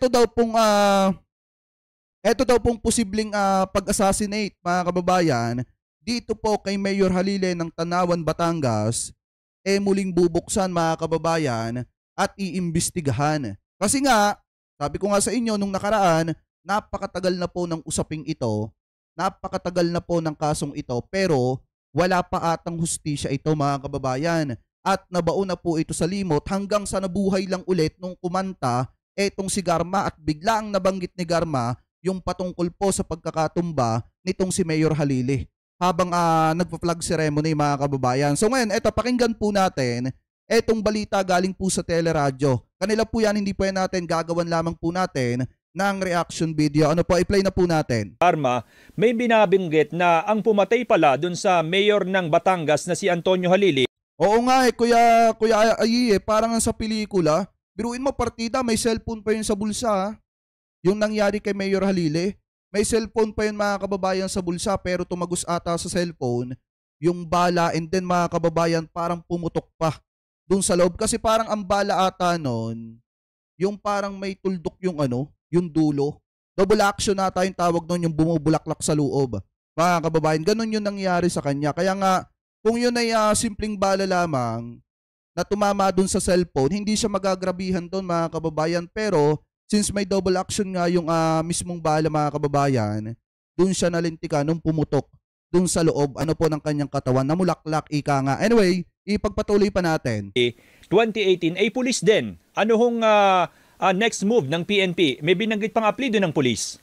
Ito daw pong posibleng pag-assassinate, mga kababayan, dito po kay Mayor Halile ng Tanawan, Batangas, muling bubuksan, mga kababayan, at iimbestigahan. Kasi nga, sabi ko nga sa inyo nung nakaraan, napakatagal na po ng usaping ito, napakatagal na po ng kasong ito, pero wala pa atang hustisya ito, mga kababayan. At nabaon na po ito sa limot hanggang sa nabuhay lang ulit nung kumanta etong si Garma at biglang nabanggit ni Garma yung patungkol po sa pagkakatumba nitong si Mayor Halili habang nagpa-flag ceremony, mga kababayan. So ngayon, eto, pakinggan po natin etong balita galing po sa teleradyo. Kanila po yan, hindi po yan natin gagawan, lamang po natin ng reaction video. Ano po, i-play na po natin. Arma, may binabinggit na ang pumatay pala dun sa mayor ng Batangas na si Antonio Halili. Oo nga Kuya Ayi, parang sa pelikula. Biruin mo, partida, may cellphone pa yun sa bulsa. Yung nangyari kay Mayor Halili, may cellphone pa yun, mga kababayan, sa bulsa, pero tumagos ata sa cellphone yung bala, and then, mga kababayan, parang pumutok pa dun sa loob. Kasi parang ang bala ata nun, yung parang may tuldok yung yung dulo. Double action ata yung tawag nun, yung bumubulaklak sa loob. Mga kababayan, ganun yung nangyari sa kanya. Kaya nga, kung yun ay simpleng bala lamang na tumama dun sa cellphone, hindi siya magagrabihan dun, mga kababayan. Pero since may double action nga yung mismong bala, mga kababayan, dun siya nalintika nung pumutok dun sa loob ng kanyang katawan, namulaklak, ika nga. Anyway, ipagpatuloy pa natin. 2018 ay pulis din. Ano hong next move ng PNP? May binanggit pang apelido ng pulis.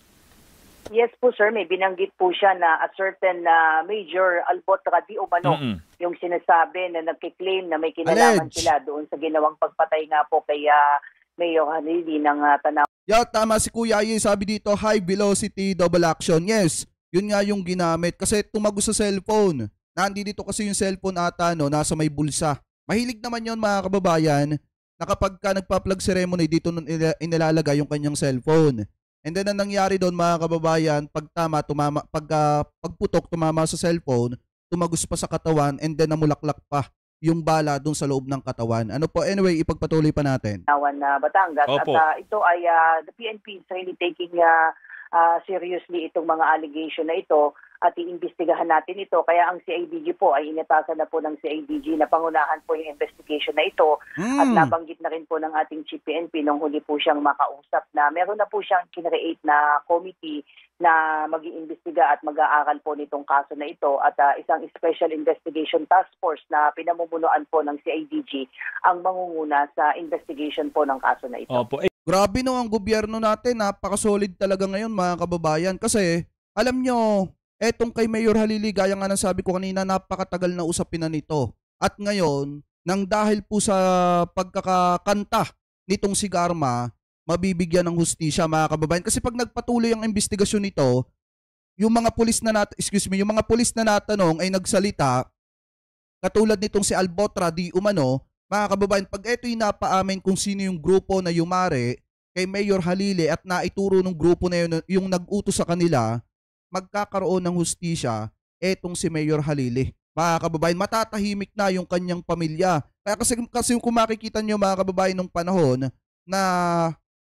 Yes po sir, may binanggit po siya na a certain Major Albotra Di Umano yung sinasabi na nagkiklaim na may kinalaman sila doon sa ginawang pagpatay nga po kay Mayor Halili ng Tanawan. Yeah, tama si Kuya Ayi, sabi dito high velocity double action. Yes, yun nga yung ginamit kasi tumagos sa cellphone. Nandito kasi yung cellphone ata nasa may bulsa. Mahilig naman yun, mga kababayan, na kapag ka nagpa-plug ceremony dito nun inilalagay yung kanyang cellphone. And then ang nangyari doon, mga kababayan, pagputok, tumama sa cellphone, tumagos pa sa katawan, and then namulaklak pa yung bala doon sa loob ng katawan. Ano po, anyway, ipagpatuloy pa natin. Batangas. Opo. At ito ay the PNP is really taking seriously itong mga allegation na ito at iimbestigahan natin ito. Kaya ang CIDG po ay inatasan na po ng CIDG na pangunahan po yung investigation na ito. At nabanggit na rin po ng ating Chief PNP nung huli po siyang makausap na meron na po siyang kinreate na committee na mag-iimbestiga at mag-aaral po nitong kaso na ito at isang Special Investigation Task Force na pinamumunuan po ng CIDG ang mangunguna sa investigation po ng kaso na ito. Opo. Grabe no, ang gobyerno natin, napaka-solid talaga ngayon, mga kababayan. Kasi, alam nyo, etong kay Mayor Halili, gaya nga ng sabi ko kanina, napakatagal na usapin na nito. At ngayon, nang dahil po sa pagkakakanta nitong si Garma, mabibigyan ng hustisya, mga kababayan. Kasi pag nagpatuloy ang investigasyon nito, yung mga pulis na natanong ay nagsalita, katulad nitong si Albotra Di Umano, mga kababayan, pag ito'y napaamin kung sino yung grupo na yumari kay Mayor Halili at naituro ng grupo na yun, yung nag-utos sa kanila, magkakaroon ng hustisya etong si Mayor Halili. Mga kababayan, matatahimik na yung kanyang pamilya. Kaya kasi kung makikita nyo, mga kababayan, nung panahon na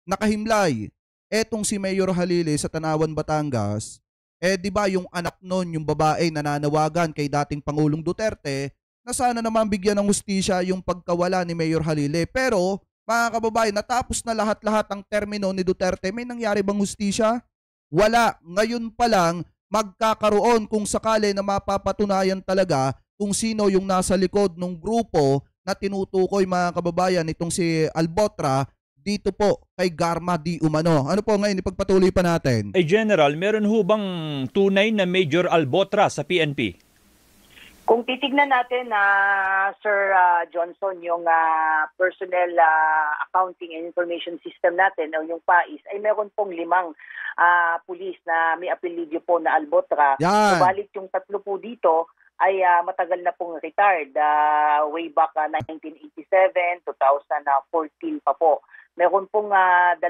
nakahimlay etong si Mayor Halili sa Tanawan, Batangas, di ba yung anak nun, yung babae, nananawagan kay dating Pangulong Duterte na sana naman bigyan ng hustisya yung pagkawala ni Mayor Halili. Pero, mga kababayan, natapos na lahat-lahat ang termino ni Duterte, may nangyari bang hustisya? Wala. Ngayon pa lang, magkakaroon kung sakali na mapapatunayan talaga kung sino yung nasa likod ng grupo na tinutukoy, mga kababayan, itong si Albotra dito po kay Garma Di Umano. Ano po ngayon, ipagpatuloy pa natin. General, meron ho bang tunay na Major Albotra sa PNP? Kung titignan natin Sir Johnson, yung personnel accounting and information system natin o yung PAIS ay meron pong 5 pulis na may apelyido po na Albotra. Subalit yung 3 po dito ay matagal na pong retired way back 1987, 2014 pa po. Meron pong 2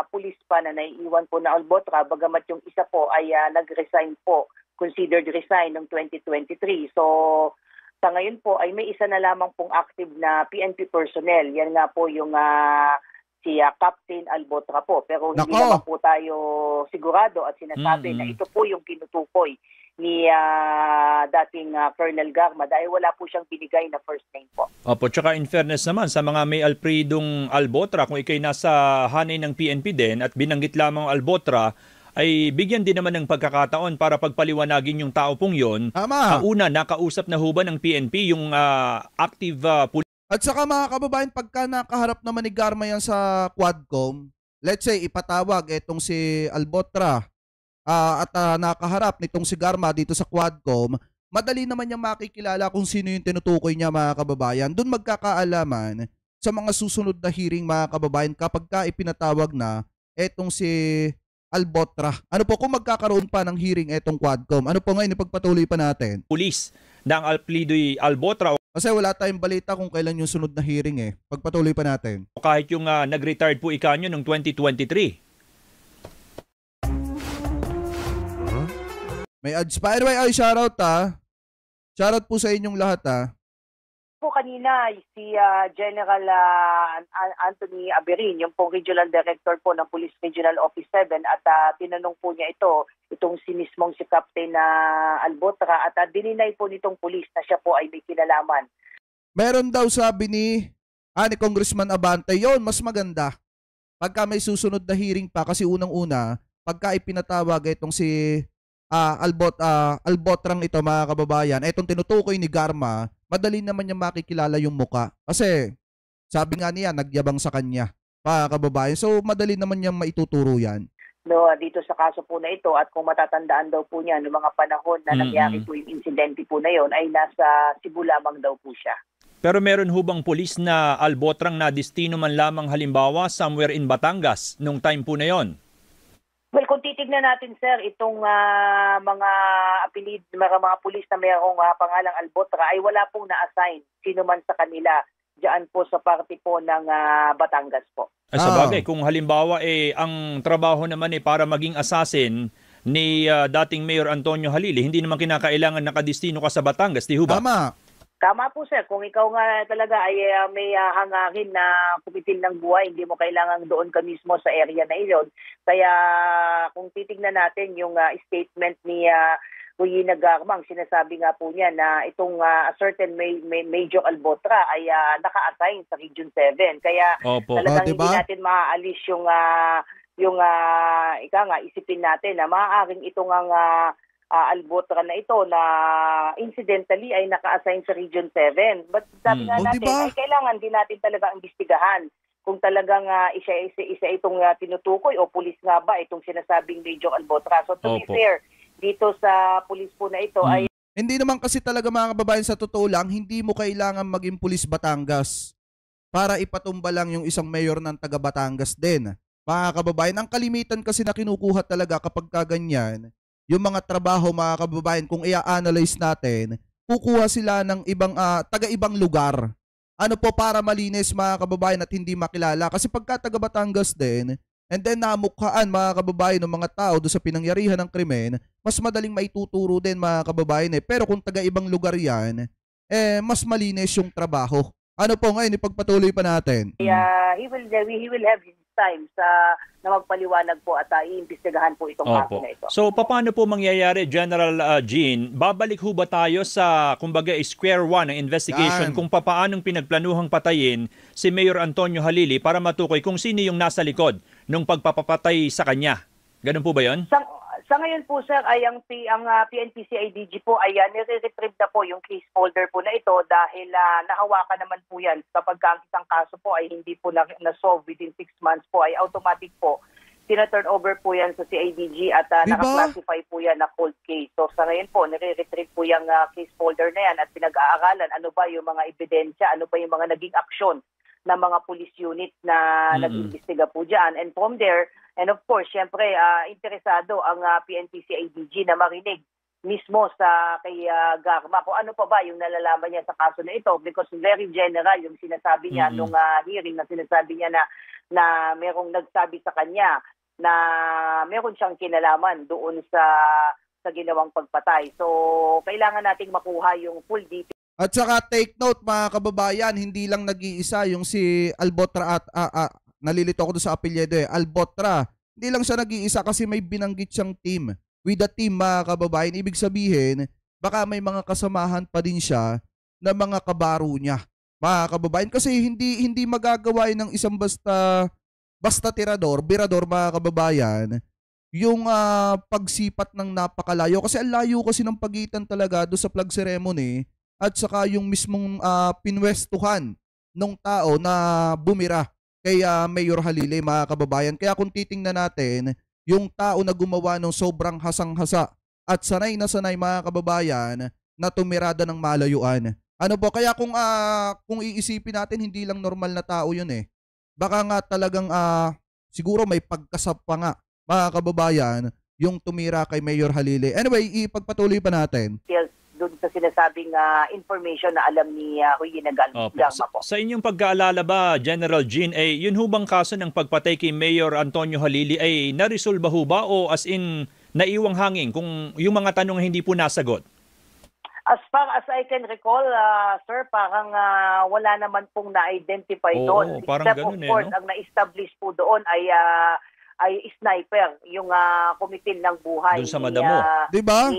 pulis pa na naiiwan po na Albotra, bagamat yung isa po ay nag-resign po, considered resign noong 2023. So, sa ngayon po ay may isa na lamang pong active na PNP personnel. Yan nga po yung si Captain Albotra po. Pero hindi Nako. naman po tayo sigurado at sinasabi na ito po yung tinutukoy ni dating Colonel Garma dahil wala po siyang binigay na first name po. Opo, tsaka in fairness naman sa mga may Alfredong Albotra, kung ikay nasa hanay ng PNP din at binanggit lamang Albotra, ay bigyan din naman ng pagkakataon para pagpaliwanagin yung tao pong yon. Tama. Una, nakausap na ho ba ng PNP yung active police? At saka mga kababayan, pagka nakaharap naman ni Garma yan sa Quadcom, let's say ipatawag etong si Albotra at nakaharap nitong si Garma dito sa Quadcom, madali naman niya makikilala kung sino yung tinutukoy niya mga kababayan. Doon magkakaalaman sa mga susunod na hearing mga kababayan kapag ka ipinatawag na etong si Albotra. Ano po kung magkakaroon pa ng hearing etong Quadcom? Ano po ngayon ipagpatuloy pa natin? Police ng Alfredoy Albotra Kasi wala tayong balita kung kailan yung sunod na hearing eh. Pagpatuloy pa natin. o kahit yung nag-retired po ikanyo noong 2023. May ads pa. Anyway, ay shoutout Shoutout po sa inyong lahat Po kanina si General Anthony Aberin, yung pong Regional Director po ng Police Regional Office 7 at tinanong po niya itong si mismong si Captain Albotra at dininay po nitong pulis na siya po ay may kinalaman. Meron daw sabi ni Congressman Abante, yon mas maganda. Pagka may susunod na hearing pa kasi unang-una, pagka ipinatawag itong si Albotrang ito mga kababayan, itong tinutukoy ni Garma, madali naman niya makikilala yung muka. Kasi sabi nga niya, nagyabang sa kanya mga kababayan. So madali naman niya maituturo yan. No, dito sa kaso po na ito at kung matatandaan daw po niya noong mga panahon na nangyari po yung insidente po na yon ay nasa Cebu lamang daw po siya. Pero meron hubang pulis na Albotrang na destino man lamang halimbawa somewhere in Batangas nung time po na yon? Well, kung titignan natin, sir, itong mga mga pulis na mayroong pangalang Albotra ay wala pong na-assign sino man sa kanila diyan po sa parte po ng Batangas po. Sa bagay, kung halimbawa ang trabaho naman para maging assassin ni dating Mayor Antonio Halili, hindi naman kinakailangan nakadestino ka sa Batangas, di ho ba? Tama po, sir. Kung ikaw nga talaga ay may hangarin na kumitil ng buhay, hindi mo kailangan doon ka mismo sa area na iyon. Kaya kung titignan natin yung statement ni Ruyina Garmang, sinasabi nga po niya na itong certain Major Albotra ay naka-assign sa Region 7. Kaya talagang diba? hindi natin maaalis yung isipin natin na maaaring itong Albotra na ito na incidentally ay naka-assign sa Region 7. But sabi nga natin, diba? ay kailangan din natin talaga imbestigahan kung talagang isa itong tinutukoy o pulis nga ba itong sinasabing Major Albotra. So to be fair, dito sa pulis po na ito ay... Hindi naman kasi talaga mga kababayan, sa totoo lang, hindi mo kailangan maging pulis Batangas para ipatumba lang yung isang mayor ng taga Batangas din. Mga kababayan, ang kalimitan kasi na kinukuha talaga kapag kaganyan, yung mga trabaho mga kababayan, kung i-analyze natin, kukuha sila ng taga-ibang lugar. Ano po para malinis mga kababayan at hindi makilala. Kasi pagka taga Batangas din, and then namukhaan mga kababayan ng mga tao doon sa pinangyarihan ng krimen, mas madaling maituturo din mga kababayan Pero kung taga-ibang lugar yan, mas malinis yung trabaho. Ano po ngayon, ipagpatuloy pa natin. He will have his time na magpaliwanag po at iimbestigahan po itong kaso na ito. So paano po mangyayari, General Jean? Babalik ho ba tayo sa kumbaga square one ng investigation kung paanong pinagplanuhang patayin si Mayor Antonio Halili para matukoy kung sino yung nasa likod ng pagpapapatay sa kanya? Ganun po ba yun? Sa ngayon po, sir, ay ang PNP-CIDG po ay nire-retrieve na po yung case folder po na ito dahil nahawakan naman po yan. Kapag ang isang kaso po ay hindi po na-solve within 6 months po, ay automatic po tina-turn over po yan sa CIDG at naka-classify po yan na cold case. So sa ngayon po, nire-retrieve po yung case folder na yan at pinag-aaralan ano ba yung mga ebidensya, ano ba yung mga naging aksyon ng mga police unit na nag-imbestiga po dyan. And from there, and of course, syempre, interesado ang PNP-CIDG na marinig mismo sa kay Garma kung ano pa ba yung nalalaman niya sa kaso na ito because very general yung sinasabi niya nung hearing na sinasabi niya na merong nagsabi sa kanya na meron siyang kinalaman doon sa ginawang pagpatay. So, kailangan nating makuha yung full details. At saka take note mga kababayan, hindi lang nag-iisa yung si Albotra at nalilito ako doon sa apelyido Albotra. Hindi lang siya nag-iisa kasi may binanggit siyang team. With the team, mga kababayan, ibig sabihin, baka may mga kasamahan pa din siya na mga kabaro niya. Mga kababayan, kasi hindi magagawa ng isang basta birador, mga kababayan, yung pagsipat ng napakalayo. Kasi ang layo kasi ng pagitan talaga doon sa flag ceremony at saka yung mismong pinwestuhan ng tao na bumira kay Mayor Halili, mga kababayan. Kaya kung titingnan natin, yung tao na gumawa ng sobrang hasang-hasa at sanay na sanay, mga kababayan, na tumirada ng malayuan. Ano po, kaya kung iisipin natin, hindi lang normal na tao yun Baka nga talagang siguro may pagkasap pa nga, mga kababayan, yung tumira kay Mayor Halili. Anyway, ipagpatuloy pa natin. Doon sa sinasabing information na alam ni Ruyina Garma po. Sa inyong pag-aalala ba, General Jean, yun hubang kaso ng pagpatay kay Mayor Antonio Halili ay naresolba ho ba o as in naiwang hangin kung yung mga tanong hindi po nasagot? As far as I can recall, sir, parang wala naman pong na-identify doon. Parang Except ganun of course, no? ang na-establish po doon ay sniper, yung kumitil ng buhay. Doon sa Madamo. Diba?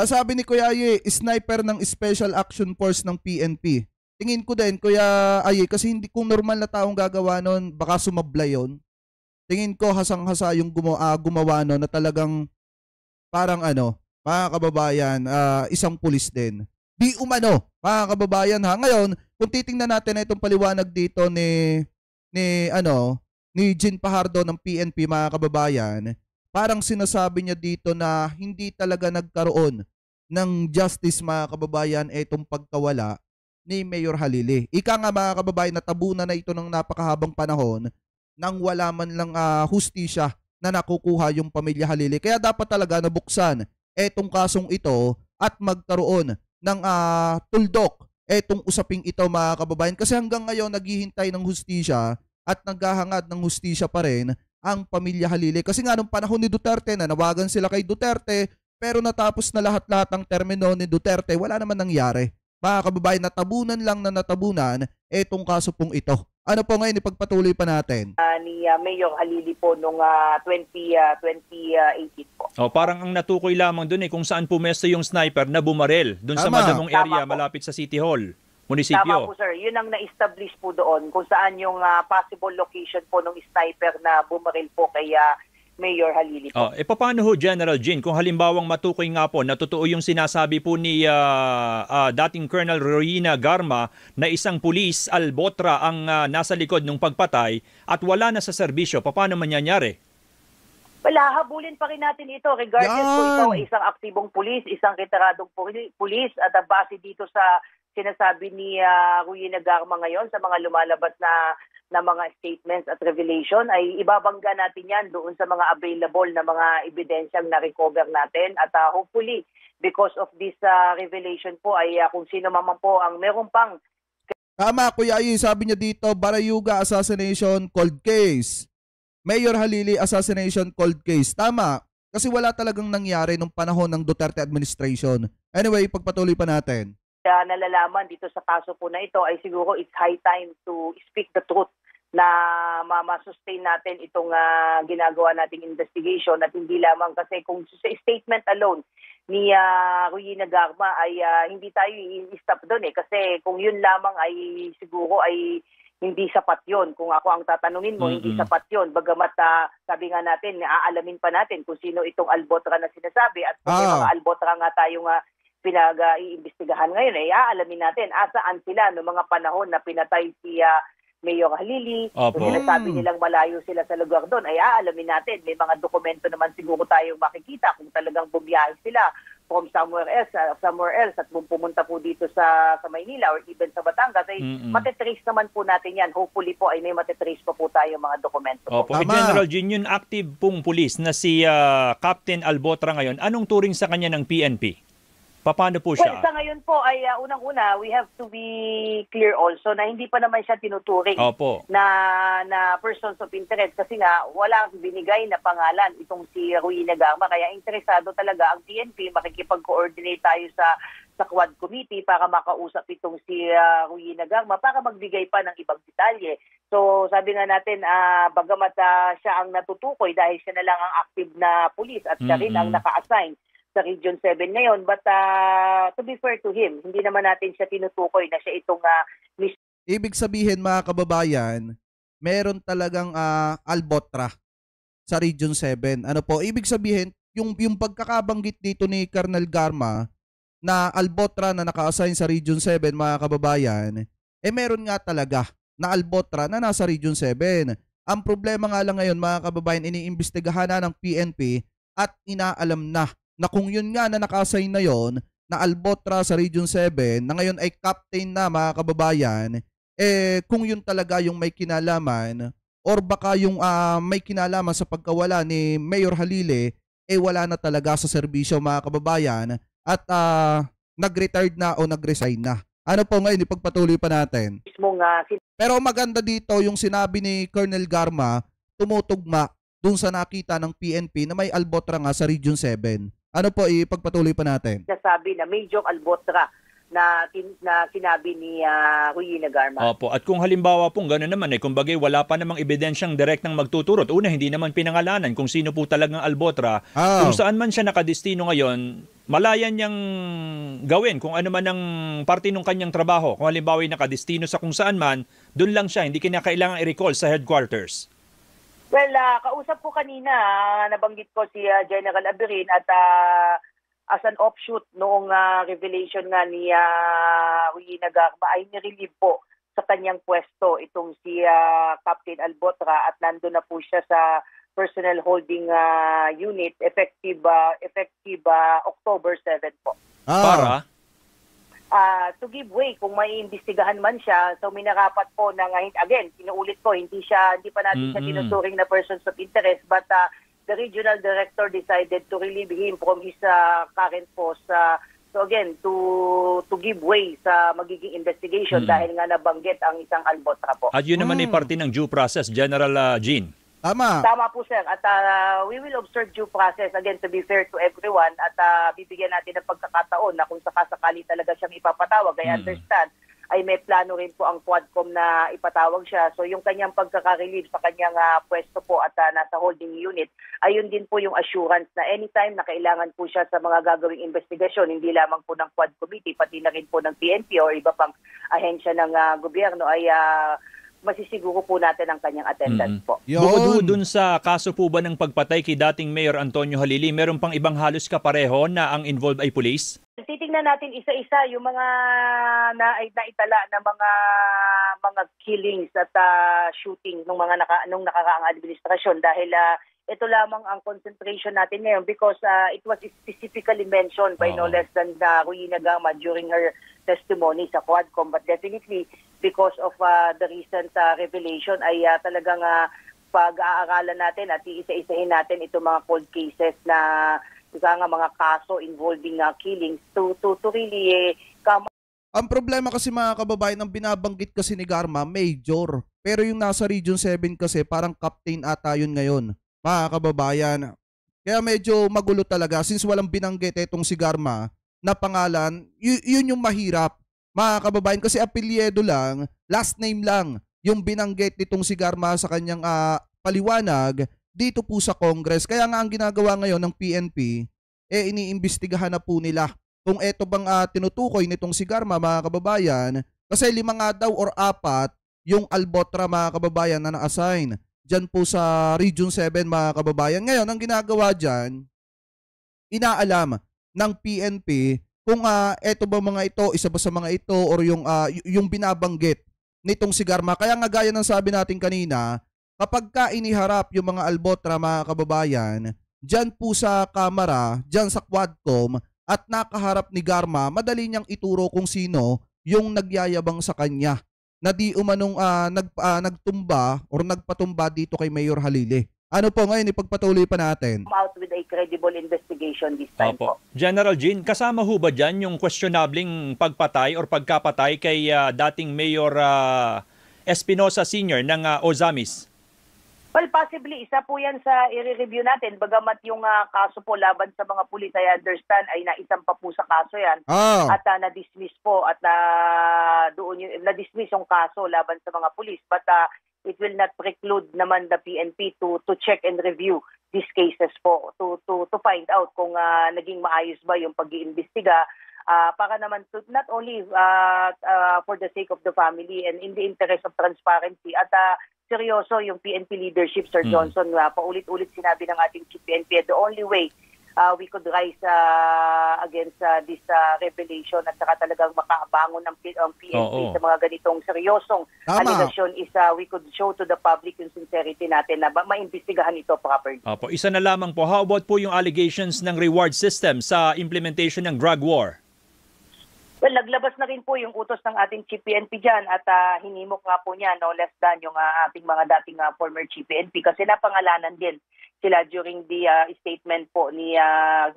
Sabi ni Kuya Aye, sniper ng Special Action Force ng PNP. Tingin ko din, Kuya Aye, kasi hindi kung normal na taong gagawa nun, baka sumablay yun. Tingin ko hasang-hasa yung gumawa nun na talagang parang mga kababayan, isang pulis din. Di umano, mga kababayan ha. Ngayon, kung titingnan natin itong paliwanag dito ni Jean Fajardo ng PNP, mga kababayan, parang sinasabi niya dito na hindi talaga nagkaroon ng justice, mga kababayan, itong pagkawala ni Mayor Halili. Ika nga, mga kababayan, natabunan na ito ng napakahabang panahon nang wala man lang hustisya na nakukuha yung pamilya Halili. Kaya dapat talaga nabuksan etong kasong ito at magkaroon ng tuldok etong usaping ito, mga kababayan. Kasi hanggang ngayon naghihintay ng hustisya at naghahangad ng hustisya pa rin ang pamilya Halili. Kasi nga nung panahon ni Duterte, nanawagan sila kay Duterte, pero natapos na lahat-lahat ang termino ni Duterte, wala naman nangyari. Mga kababayan, natabunan etong kaso pong ito. Ano po ngayon, ipagpatuloy pa natin? Ni Mayor Halili po noong 2018 po. Parang ang natukoy lamang doon kung saan pumesto yung sniper na bumarel doon sa Madamong area malapit sa City Hall, munisipyo. Tama po, sir. Yun ang na-establish po doon kung saan yung possible location po ng sniper na bumaril po kay Mayor Halili po. Paano ho, General Jean, kung halimbawang matukoy nga po na totoo yung sinasabi po ni dating Colonel Ruyina Garma na isang pulis, Albotra, ang nasa likod ng pagpatay at wala na sa serbisyo, paano mangyayari? Wala, habulin pa rin natin ito regardless kung ito ay isang aktibong pulis, isang retiradong pulis at base dito sa sinasabi ni Ruyina Garma ngayon sa mga lumalabas na mga statements at revelation ay ibabangga natin yan doon sa mga available na mga ebidensyang na-recover natin at hopefully because of this revelation po ay kung sino man po ang meron pang. Tama, Kuya Aye, sabi niya dito, Barayuga assassination cold case. Mayor Halili assassination cold case. Tama, kasi wala talagang nangyari nung panahon ng Duterte administration. Anyway, pagpatuloy pa natin. Nalalaman dito sa kaso po na ito ay siguro it's high time to speak the truth na ma-sustain natin itong ginagawa nating investigation at hindi lamang kasi kung sa statement alone ni Ruyina Garma ay hindi tayo i-stop doon kasi kung yun lamang ay siguro ay hindi sapat yun. Kung ako ang tatanungin mo, hindi sapat yun. Bagamat sabi nga natin, aalamin pa natin kung sino itong Albotra na sinasabi at kung may mga Albotra nga tayong pinag-iimbestigahan ngayon, aalamin natin asaan sila noong mga panahon na pinatay si Mayor Halili. Kung sinasabi nilang malayo sila sa lugar doon, ay aalamin natin. May mga dokumento naman siguro tayong makikita kung talagang bumiyahe sila from somewhere else at pumunta po dito sa Maynila or even sa Batangas, ay matetrace naman po natin yan. Hopefully po ay may matetrace pa po tayo mga dokumento. General Jean, yung active pong pulis na si Captain Albotra ngayon, anong turing sa kanya ng PNP? Paano po siya? Well, sa ngayon po ay unang-una, we have to be clear also na hindi pa naman siya tinuturing na persons of interest kasi nga walang binigay na pangalan itong si Ruyina Garma. Kaya interesado talaga ang PNP, makikipag-coordinate tayo sa sa Quad Committee para makausap itong si Ruina Garma para magbigay pa ng ibang detalye. So sabi nga natin, bagamat siya ang natutukoy dahil siya na lang ang active na pulis at siya rin ang naka-assign sa Region 7 ngayon. But to be fair to him, hindi naman natin siya tinutukoy na siya itong Ibig sabihin mga kababayan, meron talagang albotra sa Region 7. Ano po? Ibig sabihin, yung pagkakabanggit dito ni Colonel Garma na albotra na naka-assign sa Region 7 mga kababayan, meron nga talaga na albotra na nasa Region 7. Ang problema nga lang ngayon mga kababayan, iniimbestigahan na ng PNP at inaalam na kung yun nga na naka-assign na yon na albotra sa Region 7 na ngayon ay captain na mga kababayan, kung yun talaga yung may kinalaman or baka yung may kinalaman sa pagkawala ni Mayor Halili, wala na talaga sa serbisyo mga kababayan at nag-retired na o nag-resign na. Ano po ngayon, ipagpatuloy pa natin. Pero maganda dito yung sinabi ni Colonel Garma, tumutugma dun sa nakita ng PNP na may albotra nga sa Region 7. Ano po, ipagpatuloy pa natin. Nasabi na major albotra na sinabi ni Ruina Garma. Opo, at kung halimbawa pong gano'n naman, kumbaga wala pa namang ebidensyang direktang magtuturot. Una, hindi naman pinangalanan kung sino po talagang albotra. Kung saan man siya nakadestino ngayon, malaya niyang gawin kung ano man ang parte ng kanyang trabaho. Kung halimbawa nakadestino sa kung saan man, doon lang siya, hindi kinakailangan i-recall sa headquarters. Well, kausap ko kanina, nabanggit ko si General Abirin at as an offshoot noong revelation nga ni Ruina Garma ay nirelieve po sa kanyang pwesto itong si Captain Albotra at nandun na po siya sa Personnel Holding Unit effective October 7 po. Para? To give way kung may imbestigahan man siya, so minarapat po na again, inuulit ko, hindi pa natin siya tinuturing na persons of interest, but the regional director decided to relieve him from his current post. So again, to give way sa magiging investigation dahil nga nabanggit ang isang albotra po. At yun naman ay parte ng due process, General Jean. Tama. Tama po, sir. At we will observe due process, again, to be fair to everyone. At bibigyan natin ng pagkakataon na kung sakasakali talaga siyang ipapatawag, I understand, ay may plano rin po ang Quadcom na ipatawag siya. So yung kanyang pagkaka-relieve sa kanyang pwesto po at nasa holding unit, ayun din po yung assurance na anytime na kailangan po siya sa mga gagawing investigasyon, hindi lamang po ng Quad Committee, pati na rin po ng PNP o iba pang ahensya ng gobyerno, ay masisiguro po natin ang kanyang attendance po. Bukod dun sa kaso po ba ng pagpatay kay dating Mayor Antonio Halili, meron pang ibang halos kapareho na ang involved ay police? Titingnan natin isa-isa yung mga naitala na mga killings at shooting nung nung nakaraang administrasyon dahil ito lamang ang concentration natin ngayon because it was specifically mentioned by no less than Ruina Garma during her testimony sa Quadcom, but definitely because of the recent revelation ay talagang pag-aaralan natin at iisa-isahin natin itong mga cold cases na mga kaso involving killings to really come. Ang problema kasi mga kababayan, ang binabanggit kasi ni Garma, major. Pero yung nasa Region 7 kasi parang captain ata yun ngayon, mga kababayan. Kaya medyo magulo talaga since walang binanggit itong si Garma na pangalan, yun yung mahirap, mga kababayan, kasi apelyedo lang, last name lang, yung binanggit nitong si Garma sa kanyang paliwanag dito po sa Congress. Kaya nga ang ginagawa ngayon ng PNP, iniimbestigahan na po nila kung eto bang tinutukoy nitong si Garma, mga kababayan, kasi 5 nga daw or 4 yung albotra, mga kababayan, na na-assign dyan po sa Region 7, mga kababayan. Ngayon, ang ginagawa dyan, inaalam ng PNP kung eto ba mga ito, isa ba sa mga ito, or yung binabanggit nitong si Garma. Kaya nga gaya ng sabi natin kanina, kapag ka iniharap yung mga albotra, mga kababayan, dyan po sa kamera, dyan sa Quadcom, at nakaharap ni Garma, madali niyang ituro kung sino yung nagyayabang sa kanya na di umanong nagtumba or nagpatumba dito kay Mayor Halili. Ano po ngayon, ipagpatuloy pa natin. Out with a credible investigation this time po. General Jean, kasama ho ba dyan yung questionabling pagpatay or pagkapatay kay dating Mayor Espinosa Sr. ng Ozamis? Well, possibly, isa po yan sa i-review natin. Bagamat yung kaso po laban sa mga pulis, I understand, ay naisampa po sa kaso yan. Ah, At na-dismiss po at doon na-dismiss yung kaso laban sa mga pulis. But it will not preclude naman the PNP to check and review these cases po to find out kung naging maayos ba yung pag-iimbestiga para naman not only for the sake of the family and in the interest of transparency at seryoso yung PNP leadership, Sir Johnson. Paulit-ulit sinabi ng ating Chief PNP, the only way we could rise against this revelation at saka talagang makabangon ng PNP sa mga ganitong seryosong allegation is we could show to the public yung sincerity natin na maimbestigahan ito properly. Opo, isa na lamang po. How about po yung allegations ng reward system sa implementation ng drug war? Well, naglabas na rin po yung utos ng ating Chief PNP dyan at hinimok nga po niya no less than yung ating mga dating former Chief PNP kasi napangalanan din sila during the statement po ni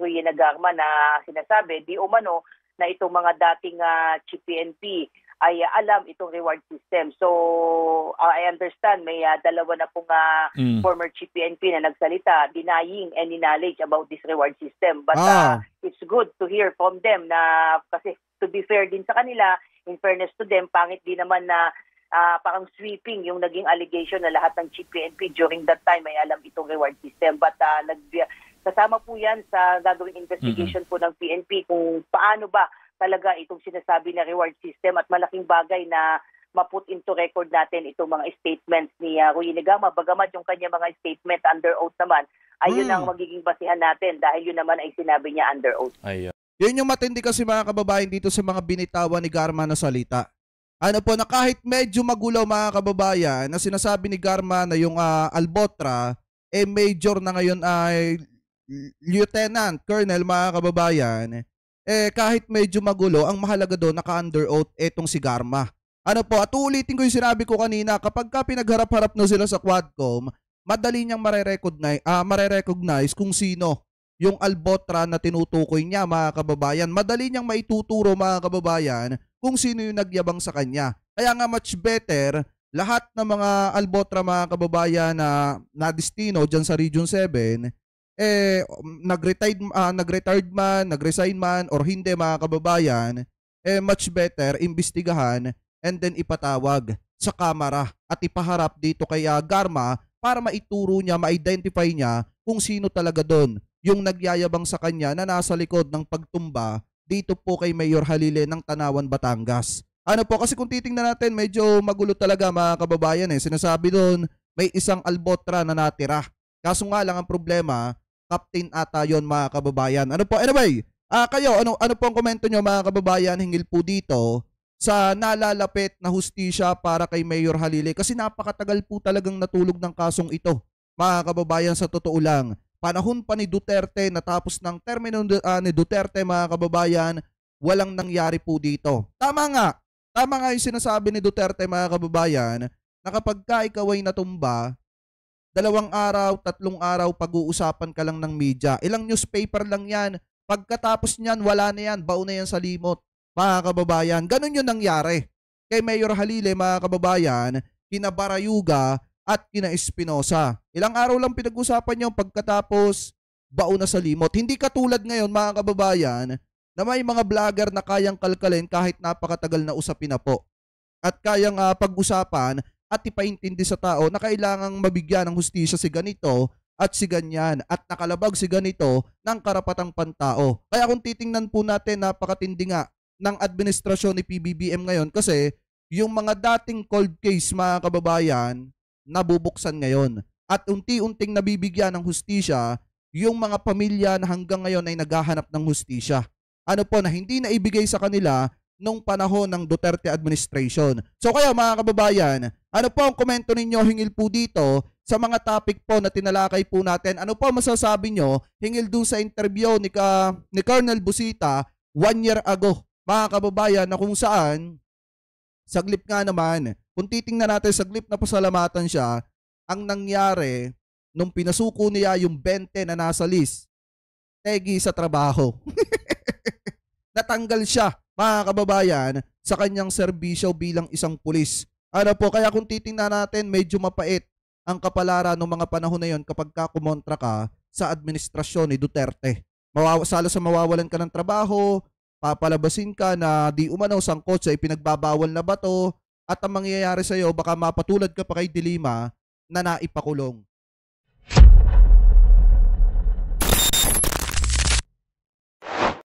Ruyena Garma na sinasabi di umano na itong mga dating Chief PNP ay alam itong reward system. So, I understand may dalawa na pong former Chief PNP na nagsalita denying any knowledge about this reward system. But it's good to hear from them na kasi to be fair din sa kanila, in fairness to them, pangit din naman na parang sweeping yung naging allegation na lahat ng Chief PNP during that time ay alam itong reward system. But kasama po yan sa gagawing investigation po ng PNP kung paano ba talaga itong sinasabi na reward system at malaking bagay na ma-put into record natin itong mga statements ni Ruyena Garma. Bagamat yung kanya mga statement under oath naman, ay yun ang magiging basihan natin dahil yun naman ay sinabi niya under oath. Yun yung matindi kasi mga kababayan dito sa mga binitawan ni Garma na salita. Ano po na kahit medyo magulo mga kababayan na sinasabi ni Garma na yung Albotra major na ngayon ay lieutenant colonel mga kababayan. Kahit medyo magulo, ang mahalaga doon naka-under oath etong si Garma. Ano po, at uulitin ko yung sinabi ko kanina, kapag ka pinagharap-harap na sila sa Quadcom, madali niyang marerecognize kung sino yung Albotra na tinutukoy niya mga kababayan. Madali niyang maituturo mga kababayan kung sino yung nagyabang sa kanya. Kaya nga much better, lahat ng mga Albotra mga kababayan na destino dyan sa Region 7, nag-retired man, nag-resign man, or hindi mga kababayan, much better imbestigahan and then ipatawag sa kamera at ipaharap dito kay Garma para maituro niya, ma-identify niya kung sino talaga doon yung nagyayabang sa kanya na nasa likod ng pagtumba dito po kay Mayor Halile ng Tanawan, Batangas. Ano po, kasi kung titingnan natin, medyo magulo talaga mga kababayan. Sinasabi doon, may isang Albotra na natira. Kaso nga lang ang problema, captain ata yon mga kababayan. Ano po? Anyway, kayo, ano po ang komento nyo mga kababayan hinggil po dito sa nalalapit na hustisya para kay Mayor Halile? Kasi napakatagal po talagang natulog ng kasong ito mga kababayan, sa totoo lang. Panahon pa ni Duterte, natapos ng termino ni Duterte mga kababayan, walang nangyari po dito. Tama nga yung sinasabi ni Duterte mga kababayan na kapag ka ikaw ay natumba, 2 araw, 3 araw pag-uusapan ka lang ng media. Ilang newspaper lang yan. Pagkatapos niyan, wala na yan. Baon na yan sa limot. Mga kababayan, ganun yung nangyari kay Mayor Halile mga kababayan, kina Barayuga at kina Espinosa. Ilang araw lang pinag-usapan yung pagkatapos baon na sa limot. Hindi katulad ngayon mga kababayan na may mga vlogger na kayang kalkalin kahit napakatagal na usapin na po. At kayang pag-usapan at ipaintindi sa tao na kailangang mabigyan ng hustisya si ganito at si ganyan at nakalabag si ganito ng karapatang pantao. Kaya kung titingnan po natin, napakatindi nga ng administrasyon ni PBBM ngayon kasi yung mga dating cold case mga kababayan nabubuksan ngayon at unti-unting nabibigyan ng hustisya yung mga pamilya na hanggang ngayon ay naghahanap ng hustisya. Ano po na hindi na ibigay sa kanila nung panahon ng Duterte administration. So kaya mga kababayan, ano po ang komento ninyo hingil po dito sa mga topic po na tinalakay po natin? Ano po masasabi nyo hingil dun sa interview ni Colonel Busita 1 year ago, mga kababayan, na kung saan saglip nga naman, kung titingnan natin saglip na pasalamatan siya, ang nangyari nung pinasuko niya yung 20 na nasa list, tegi sa trabaho. Natanggal siya mga kababayan sa kanyang serbisyo bilang isang pulis. Ano po, kaya kung titingnan natin medyo mapait ang kapalaran ng mga panahon na yon kapag ka kumontra ka sa administrasyon ni Duterte. Salo sa mawawalan ka ng trabaho, papalabasin ka na di umano sangkot sa ipinagbabawal na bato, at ang mangyayari sa'yo, baka mapatulad ka pa kay Dilima na naipakulong.